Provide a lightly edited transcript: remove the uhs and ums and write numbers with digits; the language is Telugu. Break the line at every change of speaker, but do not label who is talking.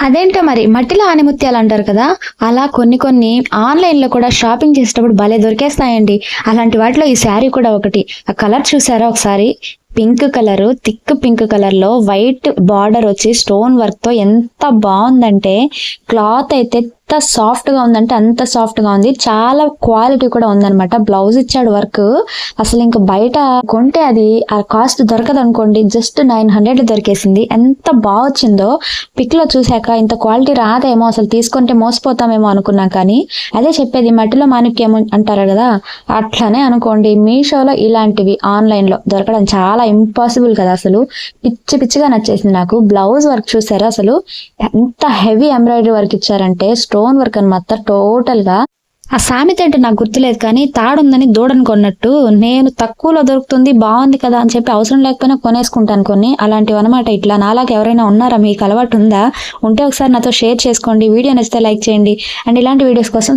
అదేంటో మరి మట్టిలో ఆనిముత్యాలు అంటారు కదా, అలా కొన్ని ఆన్లైన్లో కూడా షాపింగ్ చేసేటప్పుడు భలే దొరికేస్తాయండి. అలాంటి వాటిలో ఈ శారీ కూడా ఒకటి. ఆ కలర్ చూసారా ఒకసారి? Pink colour, thick pink colour లో వైట్ బార్డర్ వచ్చి స్టోన్ వర్క్ తో ఎంత బాగుందంటే, క్లాత్ అయితే ఎంత సాఫ్ట్ గా ఉందంటే అంత సాఫ్ట్ గా ఉంది. చాలా క్వాలిటీ కూడా ఉందన్నమాట. బ్లౌజ్ ఇచ్చాడు వర్క్. అసలు ఇంకా బయట కొంటే అది ఆ కాస్ట్ దొరకదు అనుకోండి. జస్ట్ 900 దొరికేసింది. ఎంత బాగా వచ్చిందో పిక్ లో చూసాక ఇంత క్వాలిటీ రాదేమో, అసలు తీసుకుంటే మోసపోతామేమో అనుకున్నా. కానీ అదే చెప్పేది, మట్టిలో మాణిక్యం అంటారు కదా, అట్లానే అనుకోండి. మీషోలో ఇలాంటివి ఆన్లైన్ లో దొరకడం చాలా ఇంపాసిబుల్ కదా. అసలు పిచ్చి పిచ్చిగా నచ్చేసింది నాకు. బ్లౌజ్ వర్క్ చూసారా, అసలు ఎంత హెవీ ఎంబ్రాయిడరీ వర్క్ ఇచ్చారంటే, స్టోన్ వర్క్ అనమాట టోటల్ గా. ఆ సామెత అంటే నాకు గుర్తులేదు, కానీ తాడుందని దూడను కొన్నట్టు నేను తక్కువలో దొరుకుతుంది బాగుంది కదా అని చెప్పి అవసరం లేకపోయినా కొనేసుకుంటాను కొన్ని. అలాంటివి అనమాట. ఇట్లా నాలాగా ఎవరైనా ఉన్నారా? మీకు అలవాటు ఉందా? ఉంటే ఒకసారి నాతో షేర్ చేసుకోండి. వీడియో నచ్చితే లైక్ చేయండి. అండ్ ఇలాంటి వీడియోస్ కోసం